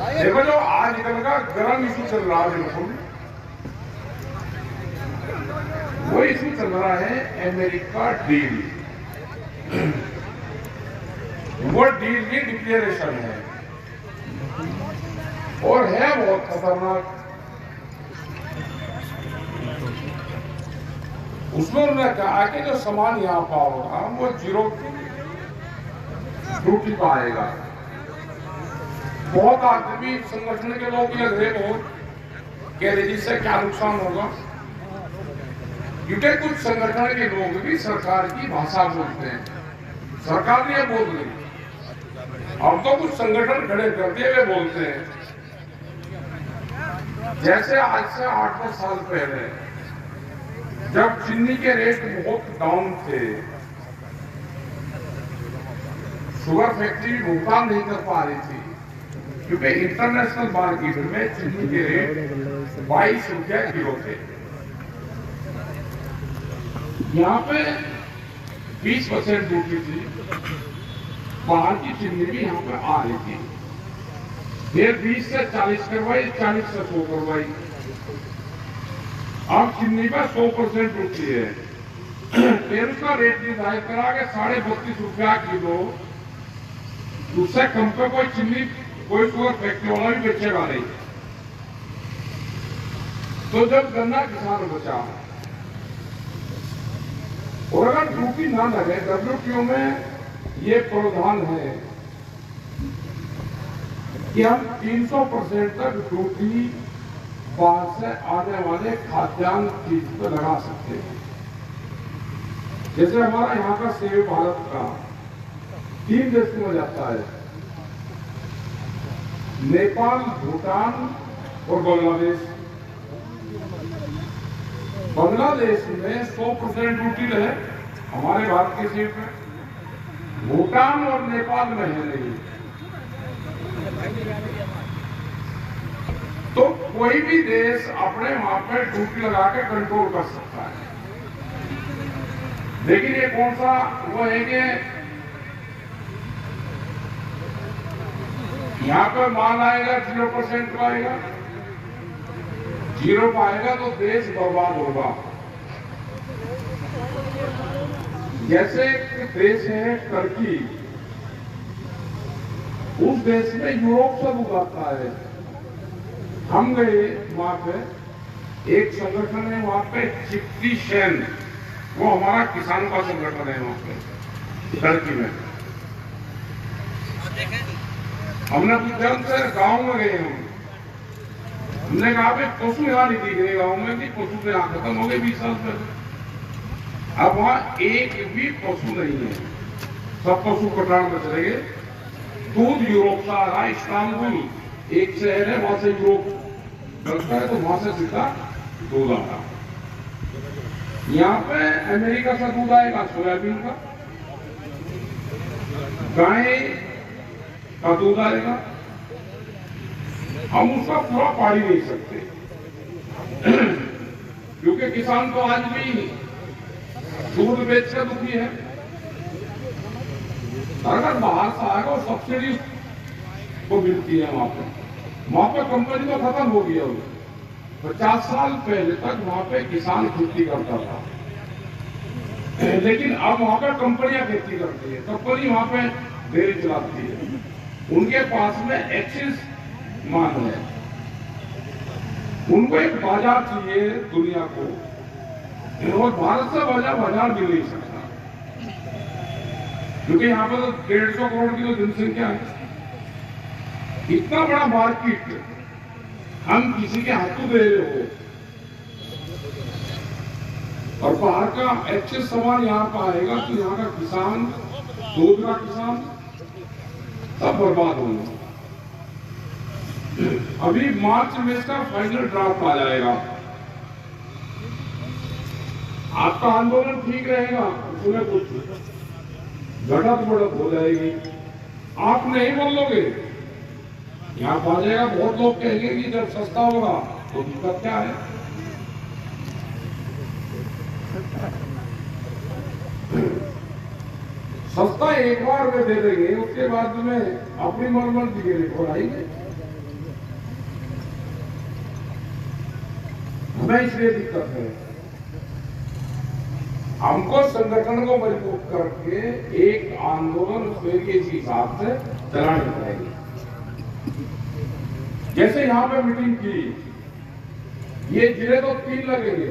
देखो जो आजकल का गर्म इशू चल रहा है, बिल्कुल वो इशू चल रहा है अमेरिका डील। वो डील की डिक्लेरेशन है और है बहुत खतरनाक। उसमें उन्होंने कहा कि जो सामान यहाँ का होगा वो जीरो ड्यूटी का आएगा। बहुत आदमी संगठन के लोग लग रहे हो कि इससे क्या नुकसान होगा, क्योंकि कुछ संगठन के लोग भी सरकार की भाषा बोलते हैं। सरकार ने बोल रही, अब तो कुछ संगठन खड़े करते हुए बोलते हैं। जैसे आज से 8-10 साल पहले जब चीनी के रेट बहुत डाउन थे, शुगर फैक्ट्री भुगतान नहीं कर पा रही थी क्योंकि इंटरनेशनल मार्केट में चीनी के रेट 22 रुपया किलो थे। यहाँ पे 20% ड्यूटी थी, बाहर की चीनी भी यहाँ पे आ रही थी। फिर 20 से 40 करवाई, 40 से 100 करवाई। अब चीनी पर 100% ड्यूटी है। फिर उसका रेट निर्धारित करा के 32.5 रुपया किलो। उससे कम पे कोई चीनी कोई शुगर फैक्ट्री वाला भी बेचेगा नहीं। तो जब गन्ना किसान बचा और अगर ड्यूटी ना लगे, WTO में ये प्रावधान है कि हम 300% तक ड्यूटी बाहर से आने वाले खाद्यान्न चीज पर लगा सकते हैं। जैसे हमारा यहाँ का सेब भारत का 3 देश में जाता है, नेपाल, भूटान और बांग्लादेश। बांग्लादेश में 100% ड्यूटी रहे हमारे भारत के सेब में, भूटान और नेपाल में है नहीं। तो कोई भी देश अपने वहां पर ड्यूटी लगा के कंट्रोल कर सकता है। लेकिन ये कौन सा वो है कि यहाँ पर माल आएगा 0% का आएगा, 0 पाएगा तो देश बर्बाद होगा। जैसे एक देश है टर्की, उस देश में यूरोप सब उगाता है। हम गए वहां पे, एक संगठन है वहां पे चिप्टी शेन, वो हमारा किसान का संगठन है वहां पे टर्की में। हमने पूछा उनसे, गांव में गए हमने कहा पशु यहाँ नहीं दिख रहे गांव में, कि पशु से यहाँ खत्म हो गए 20 साल पहले। अब वहां एक भी पशु नहीं है, सब पशु कटान में चले गए। दूध यूरोप से आ रहा है, इस्तांबुल एक शहर है, वहां से यूरोप लगता है तो वहां से सीधा दूध आ रहा। यहाँ पे अमेरिका से दूध आएगा सोयाबीन का, गाय का दूध आएगा। हम उसका पूरा पाड़ी नहीं सकते क्योंकि किसान तो आज भी दूध बेच कर दुखी है। अगर बाहर से आएगा और सब्सिडी को मिलती है वहां पे कंपनी तो खत्म हो गई। 50 साल पहले तक वहां पे किसान खेती करता था, लेकिन अब वहां पे कंपनियां खेती करती है। कंपनी वहां पे डेयरी चलाती है, उनके पास में एक्सिस माल है। उनको एक बाजार चाहिए दुनिया को, और भारत से बाजार मिल नहीं सकता क्योंकि यहाँ पर तो 150 करोड़ की तो जनसंख्या है। इतना बड़ा मार्केट हम किसी के हाथों दे रहे हो, और बाहर का एक्सेस सामान यहाँ पर आएगा तो यहाँ का किसान, दूध का किसान सब बर्बाद होंगे। अभी मार्च में इसका फाइनल ड्राफ्ट आ जाएगा। आपका आंदोलन ठीक रहेगा, उसमें कुछ घटत बढ़त हो जाएगी। आप नहीं बोलोगे, यहाँ आ जाएगा। बहुत लोग कहेंगे कि जब सस्ता होगा तो दिक्कत क्या है। सस्ता एक बार में दे देंगे, उसके बाद में अपनी मनमर्जी के लिए बढ़ाएंगे। उसमें इसलिए दिक्कत है। हमको संगठन को मजबूत करके एक आंदोलन स्वयं के हिसाब से चलानी पड़ेगी। जैसे यहाँ पे मीटिंग की, ये जिले तो 3 लगेंगे,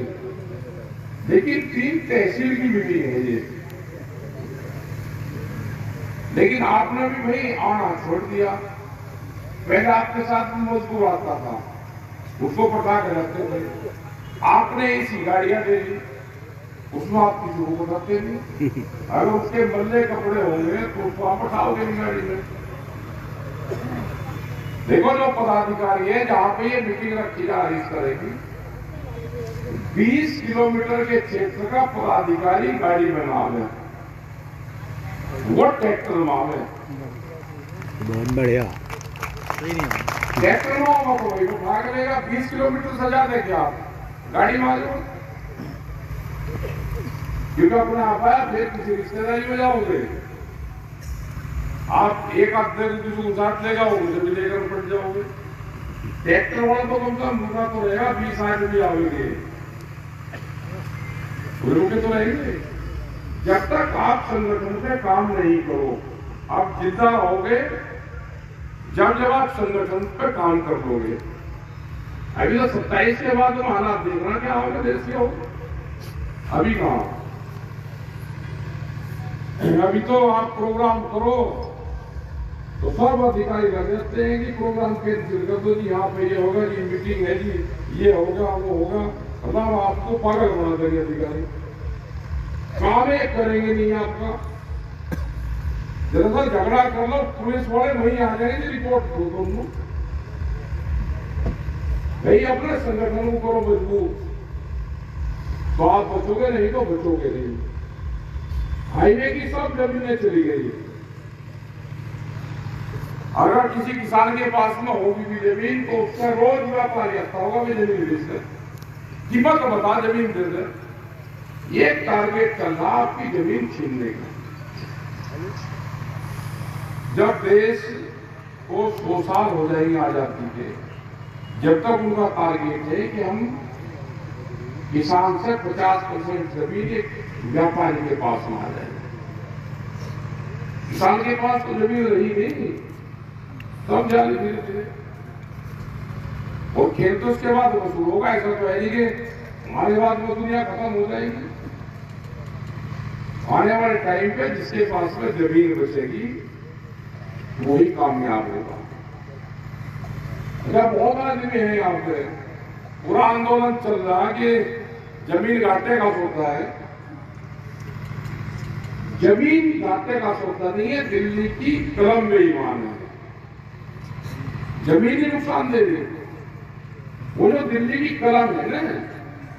लेकिन 3 तहसील की मीटिंग है ये। लेकिन आपने भी भाई आना छोड़ दिया। पहले आपके साथ में मजदूर आता था, उसको पटा के रखते थे। आपने ऐसी गाड़ियां दे दी, उसमें आप किसी को बताते नहीं। अगर उसके बल्ले कपड़े होंगे तो उसको आप उठाओगे नहीं गाड़ी में। देखो जो पदाधिकारी है, जहां पे ये मीटिंग रखी जा रही इस तरह की, 20 किलोमीटर के क्षेत्र का पदाधिकारी गाड़ी में नाम है, वो ट्रैक्टर नाम है। बहुत बढ़िया। ट्रैक्टर नाम हो तो वही उठा के लेगा। 20 किलोमीटर सजा देंगे आप गाड़ी में आ जाओ, क्योंकि अपने आप आया फिर किसी रिश्तेदारी में जाओगे आप, एक हफ्ते को किसी को साथ लेगा, उसे भी लेकर पड़ जाओगे। ट्रैक्टर वाला तो कम से कम रुका तो रहेगा, 20 आदमी भी आओगे, रुके तो रहेंगे। जब तक आप संगठन से काम नहीं करो, आप जिंदा रहोगे जब आप संगठन पे काम कर लोगे। अभी तो 27 के बाद तुम हालात देखना क्या होगा देश के होगा, अभी कहाँ। अभी तो आप प्रोग्राम करो तो सब अधिकारी लग जाते हैं कि प्रोग्राम कैंसिल कर दो जी, यहाँ पे ये होगा जी, मीटिंग है जी, ये होगा वो होगा। मतलब आपको पागल बना देंगे अधिकारी, काम एक करेंगे नहीं आपका। दरअसल झगड़ा कर लो, पुलिस वाले वहीं आ जाएंगे, रिपोर्ट दो तुम भाई, अपने संगठन को करो मजबूत, तो आप बचोगे, नहीं तो बचोगे नहीं। हाईवे की सब जमीनें चली गई। अगर किसी किसान के पास में होगी भी जमीन तो उसका रोज व्यापारी आता होगा, मैं जमीन बेचकर कीमत बता जमीन दे दे। ये टारगेट चल रहा आपकी जमीन छीनने का। जब देश को 100 साल हो जाएंगे आजादी के, जब तक उनका टारगेट है कि हम किसान से 50% जमीन एक व्यापारी के पास में आ जाएगी। किसान के पास तो जमीन रही नहीं, तब जाने धीरे धीरे, और खेत तो उसके बाद वसूल होगा। ऐसा तो है नहीं कि हमारे बाद वो दुनिया खत्म हो जाएगी। आने वाले टाइम पे जिसके पास में जमीन बचेगी वही कामयाब होगा। अच्छा, बहुत आदमी है यहाँ पे, पूरा आंदोलन चल रहा कि जमीन घाटे का सौदा है। जमीन घाटे का सौदा नहीं है, दिल्ली की कलम बेईमान है। जमीन ही नुकसान दे रही, वो जो दिल्ली की कलम है ना,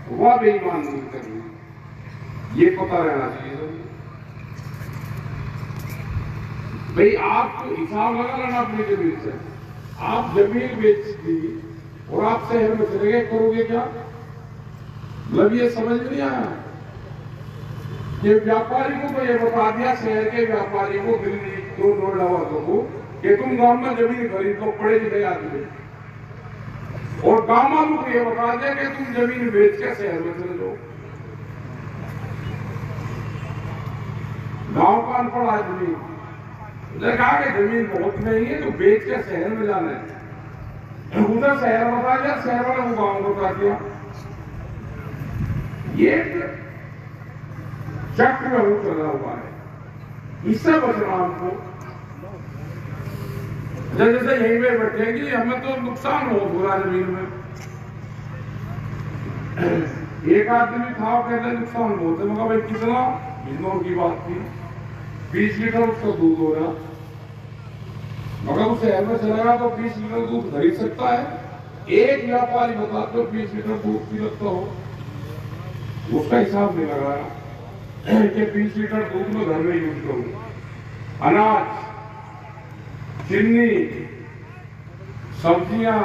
वह बेईमान नहीं कर रही, ये पता रहना चाहिए भाई। आप हिसाब लगा लेना अपनी जमीन से। आप जमीन बेच दी और आप शहर में चले गए, करोगे क्या? मतलब ये समझ नहीं आया। ये व्यापारी को तो ये बता दिया, शहर के व्यापारी को, दिल्ली को, नोएडा वालों को, कि तुम गांव में जमीन खरीद लो, पढ़े लिखे आदमी, और गांव वालों को ये बता दिया कि तुम जमीन बेच के शहर में चले जाओ। गांव का अनपढ़ आदमी देखा कि जमीन बहुत नहीं है तो बेच के शहर में जाना है, उधर शहर बता दिया, शहर वाले को गांव बता दिया। ये चक्र में वो चला हुआ है, इससे बचना हमको। जैसे यहीं पे बैठेगी, हमें तो नुकसान हो पूरा जमीन में। एक आदमी था कहते नुकसान बहुत है, मगर भाई कितना, इंदौर की बात थी, 20 लीटर उसका दूध हो रहा, मगर उस शहर में चलेगा तो 20 लीटर दूध खरीद सकता है। एक व्यापारी बता दो 20 लीटर दूध पी सकता हो, उसका हिसाब नहीं लगाया कि 20 लीटर दूध में घर में यूज करूं। अनाज, चीनी, सब्जियां,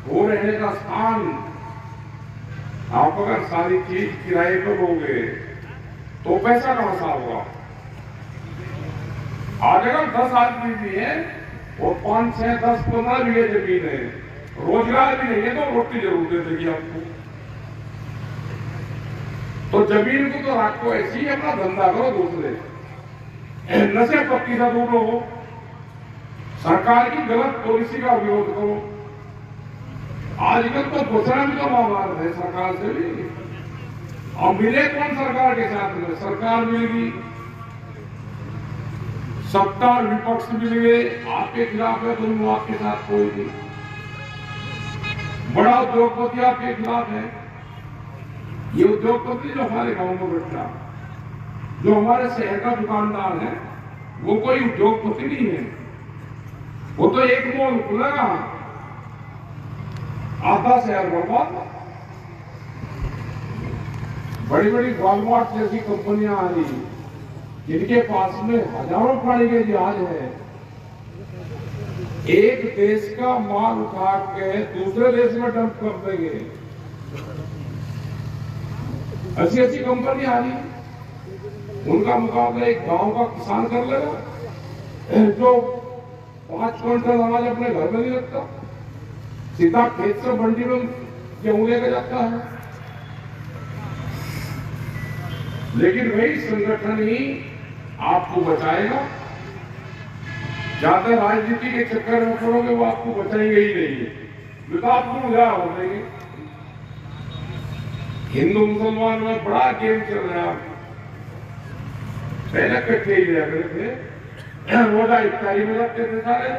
हो रहने का स्थान, आप अगर सारी चीज किराए पर लोगे तो पैसा कहां सा होगा? आज अगर 10 आदमी भी है और 5, 6, 10, 15 बीघे जमीन है, रोजगार भी नहीं है तो रोटी जरूर दे देगी आपको। तो जमीन को तो रखो ऐसी ही, अपना धंधा करो दूसरे, नशे पत्ती से दूर रहो, सरकार की गलत पॉलिसी का विरोध करो। आजकल तो घोषणा भी तो मामला है सरकार से भी, और मिले कौन सरकार के साथ में? सरकार मिलेगी, सत्ता और विपक्ष मिल गए, आपके खिलाफ है, दोनों आपके साथ कोई नहीं। बड़ा उद्योगपति आपके खिलाफ है। ये उद्योगपति जो हमारे गांव में बैठा, जो हमारे शहर का दुकानदार है, वो कोई उद्योगपति नहीं है। वो तो एक मॉल खुलेगा, आधा शहर बर्बाद। बड़ी बड़ी वॉलमार्ट जैसी कंपनियां आ रही, जिनके पास में हजारों गाड़ी के जहाज है, एक देश का माल उठा के दूसरे देश में डंप कर देंगे। ऐसी ऐसी कंपनी आ रही, उनका मुकाबला एक गांव का किसान कर लेगा, जो 5 क्विंटल अनाज अपने घर में नहीं रखता, सीधा खेत से मंडी में गेहूं लेकर जाता है। लेकिन वही संगठन ही आपको बचाएगा। ज्यादा राजनीति के चक्कर में पड़ोगे, वो आपको बचाएंगे ही नहीं, तो आपको क्या हो जाएंगे। हिंदू मुसलमान में बड़ा गेम चल रहा है। पहले इकट्ठे ही रह रहे थे, रोजा इफ्तारी में रखते थे सारे,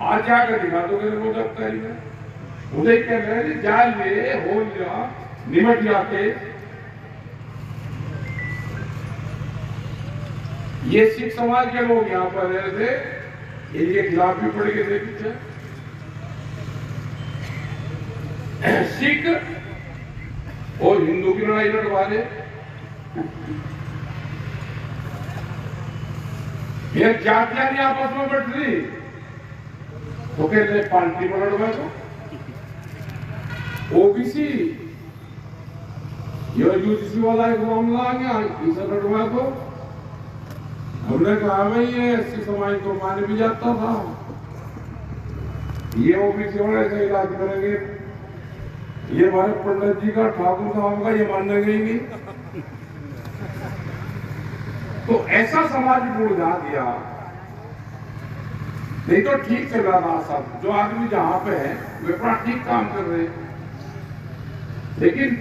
आज जाकर दिखा दोगे रोजा इफ्तारी में। मुझे कह रहे हैं जाल में हो लिया, निमट जाते। ये सिख समाज के लोग यहाँ पर रह रहे थे, इनके खिलाफ भी पड़ गए थे पीछे। सिख और हिंदू की लड़ाई लड़वा रहे, ये जातियां नहीं आपस में बैठ रही, तो कहते हैं पार्टी में लड़वा दो। ओबीसी यूजीसी वाला एक मामला आ गया, इसे लड़वा दो। हमने कहा भाई ये एससी समाज को मान भी जाता था, ये ओबीसी वाले से इलाज करेंगे, ये हमारे पंडित जी का, ठाकुर साहब का, ये मानने गई नहीं। तो ऐसा समाज बुढ़ा दिया। नहीं तो ठीक चल रहा था सब, जो आदमी जहां पे है वे अपना ठीक काम कर रहे, लेकिन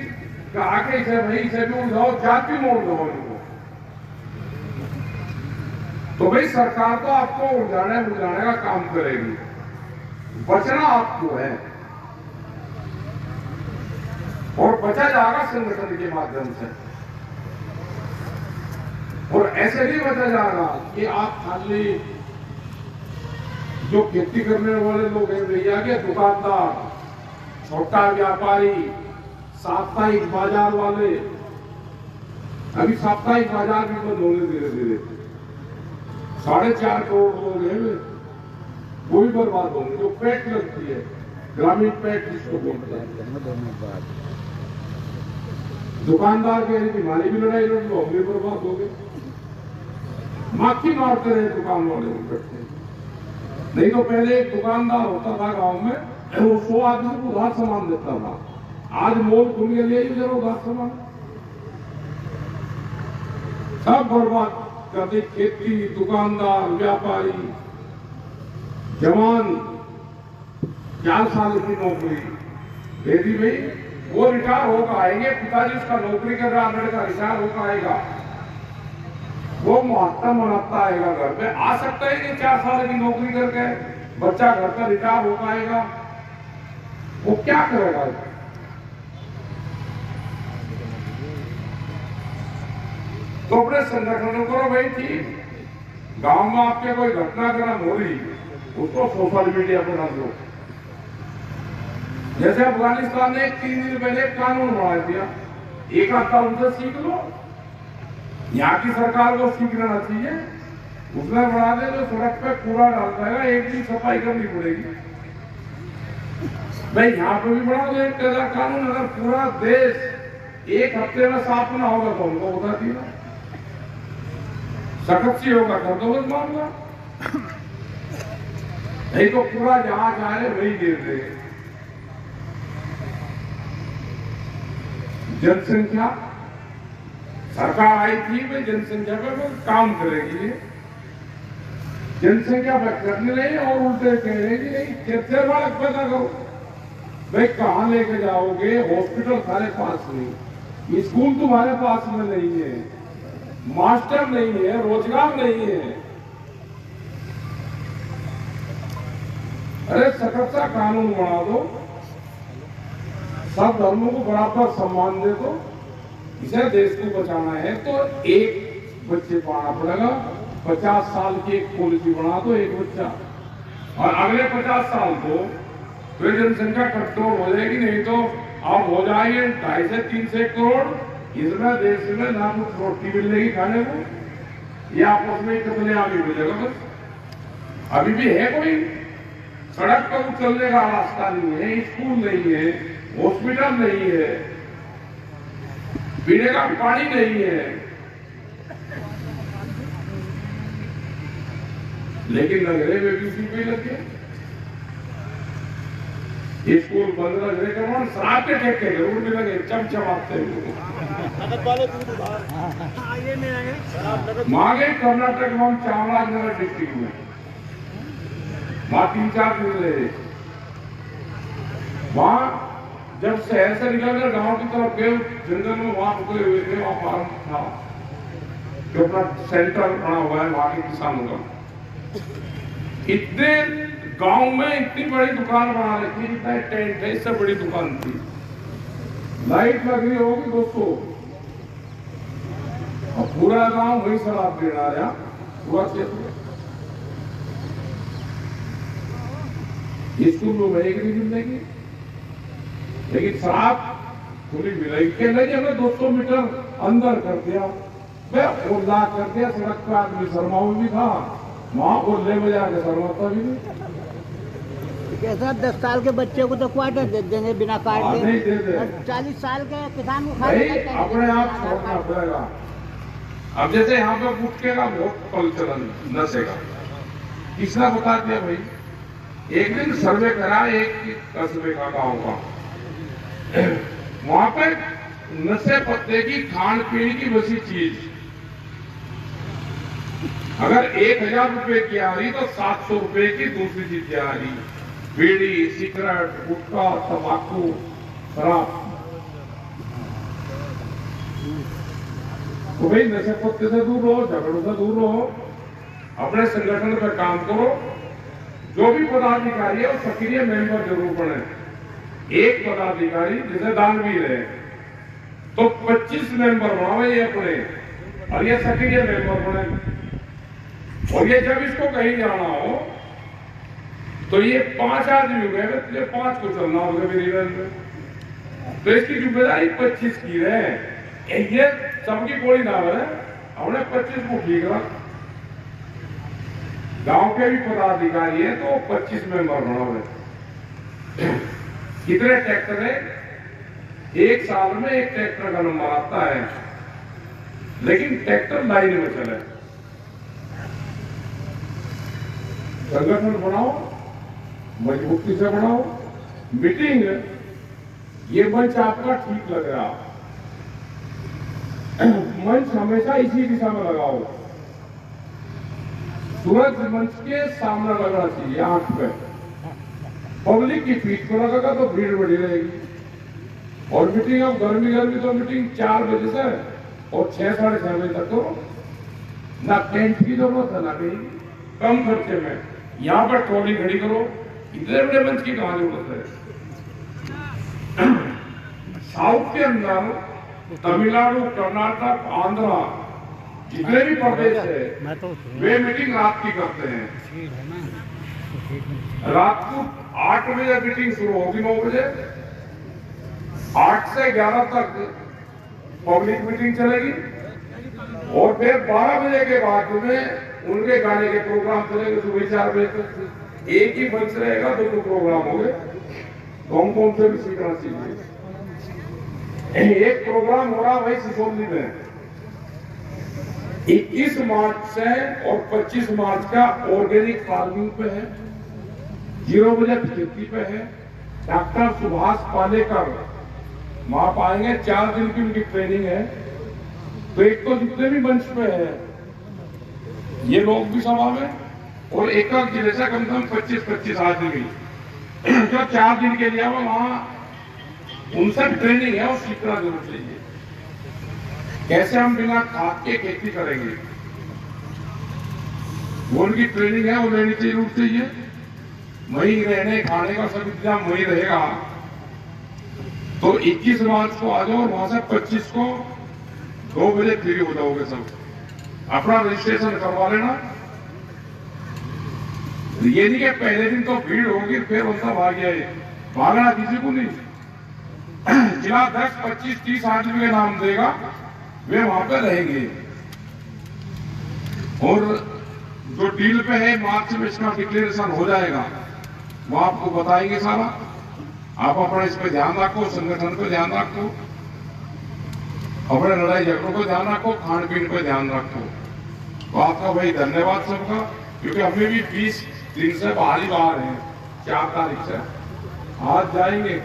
कहा कि इसे भाई इसे भी उड़ाओ, जाति मोड़ दो इनको। तो भाई सरकार तो आपको उड़ाने का काम करेगी, बचना आपको है, और बचा जाएगा संगठन के माध्यम से। और ऐसे नहीं बचा जाएगा कि आप खाली जो खेती करने वाले लोग हैं, भैया के दुकानदार, छोटा व्यापारी, साप्ताहिक बाजार वाले, अभी साप्ताहिक बाजार भी बंद होने धीरे धीरे, 4.5 करोड़ लोग हैं, वो भी बर्बाद होंगे। जो पेट लगती है, ग्रामीण पेट जिसको बोलते हैं, दुकानदार के बीमारी भी लड़ाई लड़ लो, हम भी बर्बाद हो गए। माखी मारते रहे दुकान वाले बैठते। नहीं तो पहले एक दुकानदार होता था गांव में, वो 100 आदमी को उधार सामान देता था। आज मॉल खुल गया, ले जरा उधार सामान, सब बर्बाद कर दी। खेती, दुकानदार, व्यापारी, जवान 4 साल की नौकरी दे दी भाई, वो रिटायर होकर आएंगे। पिताजी उसका नौकरी कर रहा लड़का रिटायर होकर आएगा, वो मुहत्ता मनाता आएगा घर पे। आ सकता है कि 4 साल की नौकरी करके बच्चा घर पर रिटायर होकर आएगा, वो क्या करेगा? तो अपने संगठनों करो भाई ठीक। गांव में आपके कोई घटनाक्रम हो रही, उसको सोशल मीडिया पर डाल दो। जैसे अफगानिस्तान ने 3 दिन पहले कानून बना दिया, एक हफ्ता उनसे सीख लो। यहाँ की सरकार को सीखना चाहिए, उसने बना दे जो सड़क पे कूड़ा डाल जाएगा, एक दिन सफाई करनी पड़ेगी। भाई यहाँ पे भी बना दो एक ऐसा कानून, अगर पूरा देश एक हफ्ते में साफ ना होगा तो उनको बता दिया, सख्त सी होगा कर दो बस मामला। नहीं तो पूरा जहां जाए वही गिर देंगे। जनसंख्या सरकार आई थी भाई जनसंख्या पे काम करेगी, जनसंख्या पे करने नहीं और उल्टे कह रहे कि नहीं कैसे बालक पैदा करो। भाई कहाँ लेके जाओगे? हॉस्पिटल तुम्हारे पास नहीं, स्कूल तुम्हारे पास में नहीं है, मास्टर नहीं है, रोजगार नहीं है। अरे सख्त सा कानून बना दो, सब धर्मों को बराबर सम्मान दे दो। इसे देश को बचाना है तो एक बच्चे पाना पड़ेगा। 50 साल की एक पॉलिसी बना दो, एक बच्चा, और अगले 50 साल को फिर जनसंख्या कंट्रोल हो जाएगी। नहीं तो अब हो जाएंगे 2.5 से 3 से करोड़। इसमें देश में ना कुछ रोटी मिलेगी खाने को, या आपस में कितने आगे मिलेगा बस। अभी भी है कोई सड़क पर चलने का रास्ता नहीं है, स्कूल नहीं है, हॉस्पिटल नहीं है, पीने का पानी नहीं है। लेकिन नगरे में भी उसी पे लग गए, स्कूल बंद लग रहे कौन शराब के ठेके जरूर भी लगे, चमचमाते मांगे। कर्नाटक में चामराजनगर डिस्ट्रिक्ट में वहां 3-4 दिन रहे। वहां जब शहर से निकलकर गांव की तरफ गए, जंगल में वहां रुके हुए थे। वहां फार्म था जो अपना सेंटर बना हुआ है वहां के किसानों का। इतने गांव में इतनी बड़ी दुकान बना रखी, जितना टेंट है इससे बड़ी दुकान थी। लाइट लग रही होगी दोस्तों, और पूरा गांव वही शराब पीना रहा, पूरा क्षेत्र। स्कूल में मिलेगी नहीं मिलेगी, लेकिन शराब खुली मिलेगी। कहने कि हमें 200 मीटर अंदर कर दिया, मैं ला कर दिया। सड़क पर आदमी शर्माऊ भी था, वहां बोलने में जाकर शर्माता भी नहीं। कैसा 10 साल के बच्चे को तो क्वार्टर दे देंगे बिना कार्ड के, 40 साल के किसान को अपने आप छोड़ना पड़ेगा। अब जैसे यहाँ पे गुटखे का बहुत प्रचलन, नशे का, किसने बता दिया भाई? एक दिन सर्वे करा एक कस्बे का, गांव का, वहां पे नशे पत्ते की खान पीने की वैसी चीज अगर 1000 रुपए की आ रही तो 700 रुपए की दूसरी चीज आ रही। बीड़ी, सिगरेट, गुटखा, तंबाकू, शराब। तो भाई नशे पत्ते से दूर रहो, झगड़ों से दूर रहो, अपने संगठन पर काम करो। जो भी पदाधिकारी है वो सक्रिय मेंबर जरूर बने। एक पदाधिकारी जैसे दानवीर है तो 25 मेंबर बनाओ ये अपने, और ये सक्रिय मेंबर बने। और ये जब इसको कहीं जाना हो तो ये 5 आदमी हो गए, तो 5 को चलना होगा मेरी में, तो इसकी जिम्मेदारी 25 की है। ये सबकी कोई ना बने, हमने 25 को ठीक रहा। गांव के भी पदाधिकारी है तो 25 मेंबर बनाओ। कितने ट्रैक्टर है? एक साल में एक ट्रैक्टर का नंबर आता है, लेकिन ट्रैक्टर लाइन में चले। संगठन बनाओ, मजबूती से बनाओ। मीटिंग, ये मंच आपका ठीक लग रहा, मंच हमेशा इसी दिशा में लगाओ। सूरज मंच के सामने लगना चाहिए, आंख पे। पब्लिक की पीठ को लगेगा तो भीड़ बढ़ी रहेगी। और मीटिंग, अब गर्मी तो मीटिंग 4 बजे से और 6 साढ़े 6 बजे तक करो। ना टेंट की जरूरत है ना कहीं, कम खर्चे में यहाँ पर ट्रॉली खड़ी करो। इतने बड़े मंच की कहां जरूरत है? साउथ के अंदर तमिलनाडु, कर्नाटक, आंध्रा, जितने भी प्रदेश है वे मीटिंग रात की करते हैं। रात को 8 बजे मीटिंग शुरू होगी, 9 बजे, 8 से 11 तक पब्लिक मीटिंग चलेगी, और फिर 12 बजे के बाद में उनके गाने के प्रोग्राम चलेंगे। सुबह 4 बजे तक एक ही मंच रहेगा, 2 प्रोग्राम हो गए। कौन से भी सीखना चाहिए। एक प्रोग्राम हो रहा भाई सिसोली में 21 मार्च से और 25 मार्च का ऑर्गेनिक फार्मिंग पे है, 0 बजे खेती पे है। डॉक्टर सुभाष पालेकर वहां पाएंगे, 4 दिन की उनकी ट्रेनिंग है। तो एक तो जितने भी मंच पे है ये लोग भी सभा में, और एक जिले से कम से कम 25-25 आदमी जो 4 दिन के लिए वहां उनसे ट्रेनिंग है और सीखना जरूर चाहिए कैसे हम बिना खाद के खेती करेंगे। वो उनकी ट्रेनिंग है, वो लेनी चाहिए, जरूर चाहिए। वहीं रहने खाने का सब इंतजाम वहीं रहेगा। तो 21 मार्च को आ जाओ, वहां से 25 को 2 बजे फ्री हो जाओगे सब। अपना रजिस्ट्रेशन करवा लेना। ये नहीं कि पहले दिन तो भीड़ होगी फिर उनका भागना किसी को नहीं। जिला 10, 25, 30 आदमी के नाम देगा, वे वहां पे रहेंगे। और जो डील पे है मार्च में इसका डिक्लेरेशन हो जाएगा, वो आपको बताएंगे सारा। आप अपना इस पे ध्यान रखो, संगठन पे ध्यान रखो, अपने लड़ाई झगड़ों को ध्यान रखो, खान पीन पे ध्यान रखो। तो आपका भाई धन्यवाद सबका, क्योंकि हमें भी 20 दिन से बाहर हैं। 4 तारीख से आज जाएंगे,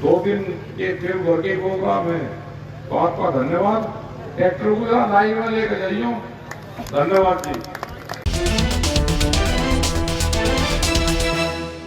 2 दिन के फिर वर्किंग प्रोग्राम है। तो आपका धन्यवाद। ट्रैक्टर को लाइन में लेकर जाइए। धन्यवाद जी।